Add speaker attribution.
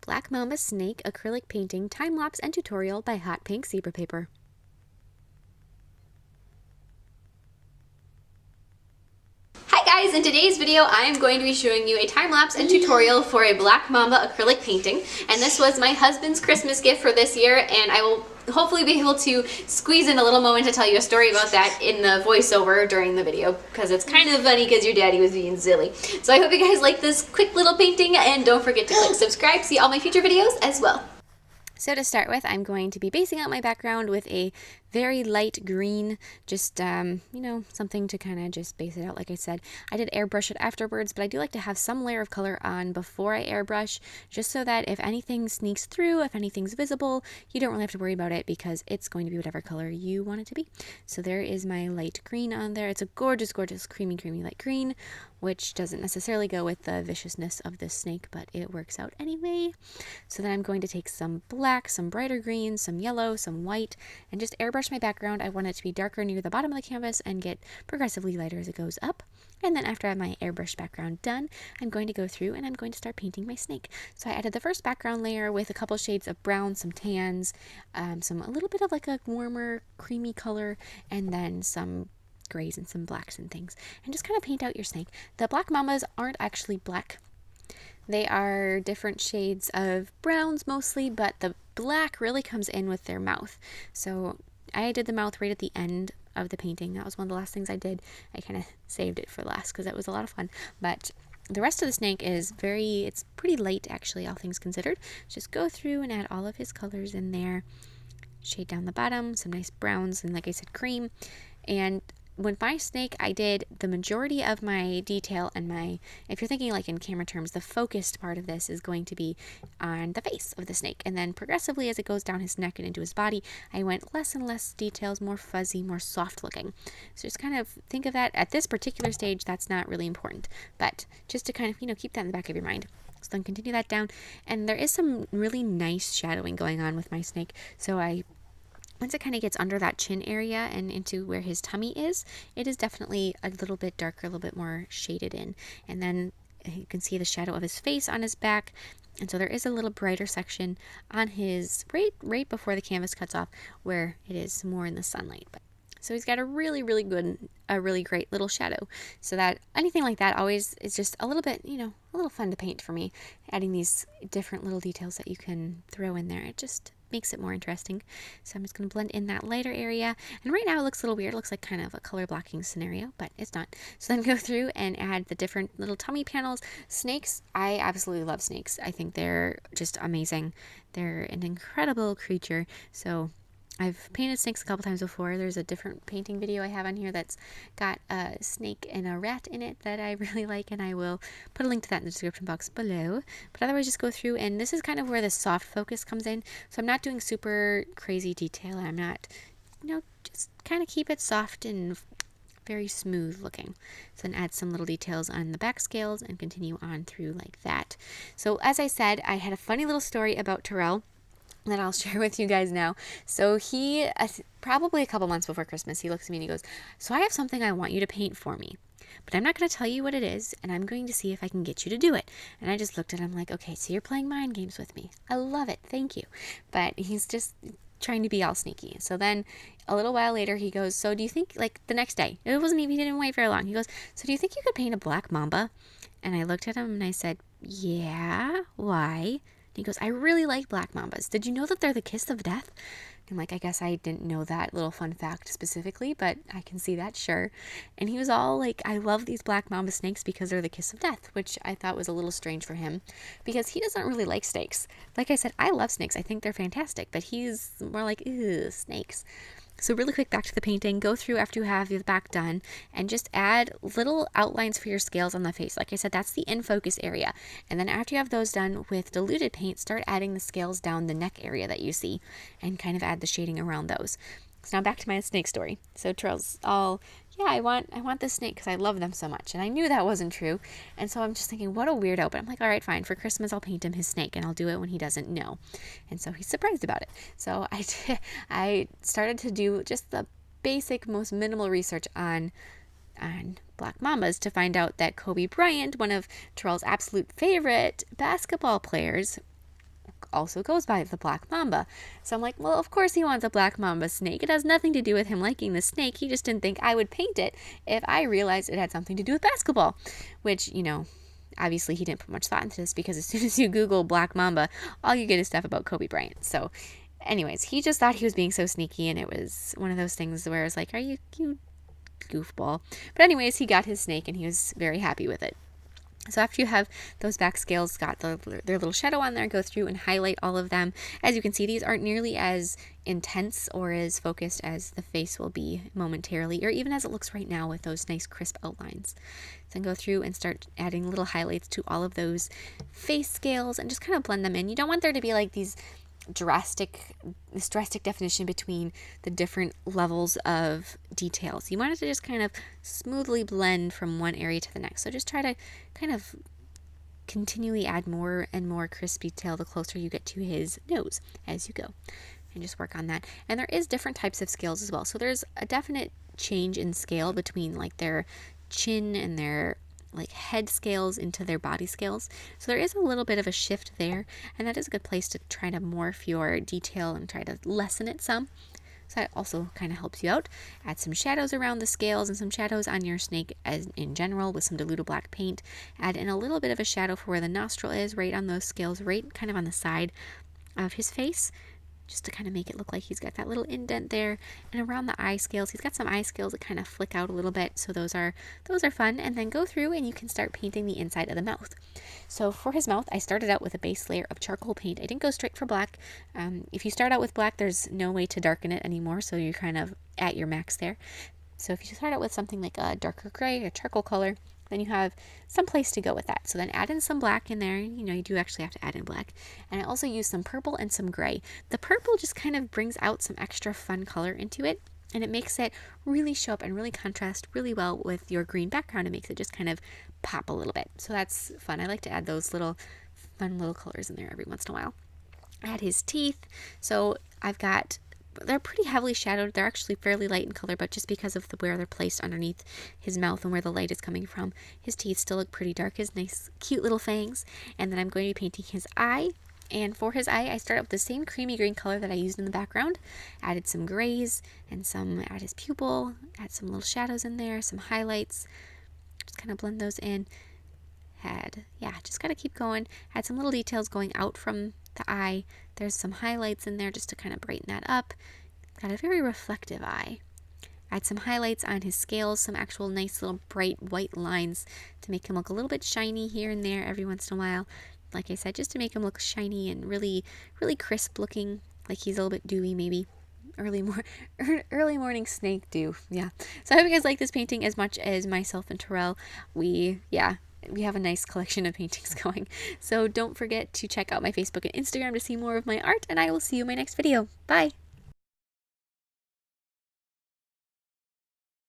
Speaker 1: Black Mamba Snake Acrylic Painting Time Lapse and Tutorial by HotPinkZebraPaper. Hi guys, in today's video I am going to be showing you a time-lapse and tutorial for a Black Mamba acrylic painting, and this was my husband's Christmas gift for this year, and I will hopefully be able to squeeze in a little moment to tell you a story about that in the voiceover during the video, because it's kind of funny because your daddy was being silly. So I hope you guys like this quick little painting, and don't forget to click subscribe to see all my future videos as well. So to start with, I'm going to be basing out my background with a very light green, just, you know, something to kind of just base it out. Like I said, I did airbrush it afterwards, but I do like to have some layer of color on before I airbrush, just so that if anything sneaks through, if anything's visible, you don't really have to worry about it because it's going to be whatever color you want it to be. So there is my light green on there. It's a gorgeous, gorgeous, creamy, creamy light green, which doesn't necessarily go with the viciousness of this snake, but it works out anyway. So then I'm going to take some black, some brighter green, some yellow, some white, and just airbrush my background. I want it to be darker near the bottom of the canvas and get progressively lighter as it goes up. And then after I have my airbrush background done, I'm going to go through and I'm going to start painting my snake. So I added the first background layer with a couple shades of brown, some tans, a little bit of like a warmer creamy color, and then some grays and some blacks and things, and just kind of paint out your snake. The black mambas aren't actually black. They are different shades of browns mostly, but the black really comes in with their mouth. So I did the mouth right at the end of the painting. That was one of the last things I did. I kind of saved it for last because it was a lot of fun. But the rest of the snake is it's pretty light actually, all things considered. Just go through and add all of his colors in there. Shade down the bottom, some nice browns, and like I said, cream. And with my snake, I did the majority of my detail, and if you're thinking like in camera terms, the focused part of this is going to be on the face of the snake. And then progressively as it goes down his neck and into his body, I went less and less details, more fuzzy, more soft looking. So just kind of think of that at this particular stage, that's not really important, but just to kind of, you know, keep that in the back of your mind. So then continue that down. And there is some really nice shadowing going on with my snake. So once it kind of gets under that chin area and into where his tummy is, it is definitely a little bit darker, a little bit more shaded in. And then you can see the shadow of his face on his back. And so there is a little brighter section on his, right before the canvas cuts off, where it is more in the sunlight. So he's got a really, really great little shadow. So that anything like that always is just a little bit, you know, a little fun to paint for me. Adding these different little details that you can throw in there. It just makes it more interesting. So I'm just going to blend in that lighter area. And right now it looks a little weird. It looks like kind of a color blocking scenario, but it's not. So then go through and add the different little tummy panels. Snakes, I absolutely love snakes. I think they're just amazing. They're an incredible creature. So I've painted snakes a couple times before. There's a different painting video I have on here that's got a snake and a rat in it that I really like, and I will put a link to that in the description box below. But otherwise, just go through, and this is kind of where the soft focus comes in. So I'm not doing super crazy detail. I'm not, you know, just kind of keep it soft and very smooth looking. So then add some little details on the back scales and continue on through like that. So as I said, I had a funny little story about Terrell that I'll share with you guys now. So he, probably a couple months before Christmas, he looks at me and he goes, "So I have something I want you to paint for me, but I'm not going to tell you what it is, and I'm going to see if I can get you to do it." And I just looked at him like, okay, so you're playing mind games with me. I love it. Thank you. But he's just trying to be all sneaky. So then a little while later, he goes, "So do you think," like the next day, he didn't wait very long. He goes, "So do you think you could paint a black mamba?" And I looked at him and I said, "Yeah, why?" He goes, "I really like black mambas. Did you know that they're the kiss of death?" I'm like, I guess I didn't know that little fun fact specifically, but I can see that, sure. And he was all like, "I love these black mamba snakes because they're the kiss of death," which I thought was a little strange for him because he doesn't really like snakes. Like I said, I love snakes. I think they're fantastic, but he's more like, ew, snakes. So really quick, back to the painting. Go through after you have the back done and just add little outlines for your scales on the face. Like I said, that's the in focus area. And then after you have those done with diluted paint, start adding the scales down the neck area that you see and kind of add the shading around those. So now back to my snake story. So Terrell's all, "Yeah, I want this snake because I love them so much." And I knew that wasn't true. And so I'm just thinking, what a weirdo. But I'm like, all right, fine. For Christmas, I'll paint him his snake, and I'll do it when he doesn't know. And so he's surprised about it. So I started to do just the basic, most minimal research on black mambas to find out that Kobe Bryant, one of Terrell's absolute favorite basketball players, also goes by the Black Mamba. So I'm like, well, of course he wants a Black Mamba snake. It has nothing to do with him liking the snake. He just didn't think I would paint it if I realized it had something to do with basketball, which, you know, obviously he didn't put much thought into this, because as soon as you Google Black Mamba, all you get is stuff about Kobe Bryant. So anyways, he just thought he was being so sneaky, and it was one of those things where it's like, are you goofball? But anyways, he got his snake and he was very happy with it. So after you have those back scales got their little shadow on there, go through and highlight all of them. As you can see, these aren't nearly as intense or as focused as the face will be momentarily, or even as it looks right now with those nice crisp outlines. Then go through and start adding little highlights to all of those face scales and just kind of blend them in. You don't want there to be like this drastic definition between the different levels of details. You want it to just kind of smoothly blend from one area to the next. So just try to kind of continually add more and more crisp detail the closer you get to his nose as you go, and just work on that. And there is different types of scales as well. So there's a definite change in scale between like their chin and their like head scales into their body scales. So there is a little bit of a shift there, and that is a good place to try to morph your detail and try to lessen it some. So that also kind of helps you out. Add some shadows around the scales and some shadows on your snake as in general with some diluted black paint. Add in a little bit of a shadow for where the nostril is, right on those scales, right kind of on the side of his face, just to kind of make it look like he's got that little indent there. And around the eye scales, he's got some eye scales that kind of flick out a little bit, so those are fun. And then go through and you can start painting the inside of the mouth. So for his mouth, I started out with a base layer of charcoal paint. I didn't go straight for black. If you start out with black, there's no way to darken it anymore, so you're kind of at your max there. So if you start out with something like a darker gray or charcoal color, then you have some place to go with that. So then add in some black in there. You know, you do actually have to add in black. And I also use some purple and some gray. The purple just kind of brings out some extra fun color into it, and it makes it really show up and really contrast really well with your green background. It makes it just kind of pop a little bit. So that's fun. I like to add those little fun little colors in there every once in a while. Add his teeth. So they're pretty heavily shadowed. They're actually fairly light in color, but just because of where they're placed underneath his mouth and where the light is coming from, his teeth still look pretty dark. His nice, cute little fangs. And then I'm going to be painting his eye. And for his eye, I started with the same creamy green color that I used in the background. Added some grays and some at his pupil. Add some little shadows in there, some highlights. Just kind of blend those in. Just gotta keep going. Add some little details going out from the eye. There's some highlights in there just to kind of brighten that up. Got a very reflective eye. Add some highlights on his scales, some actual nice little bright white lines to make him look a little bit shiny here and there every once in a while. Like I said, just to make him look shiny and really, really crisp looking, like he's a little bit dewy maybe. Early morning snake dew. Yeah. So I hope you guys like this painting as much as myself and Terrell. We have a nice collection of paintings going. So don't forget to check out my Facebook and Instagram to see more of my art, and I will see you in my next video. Bye!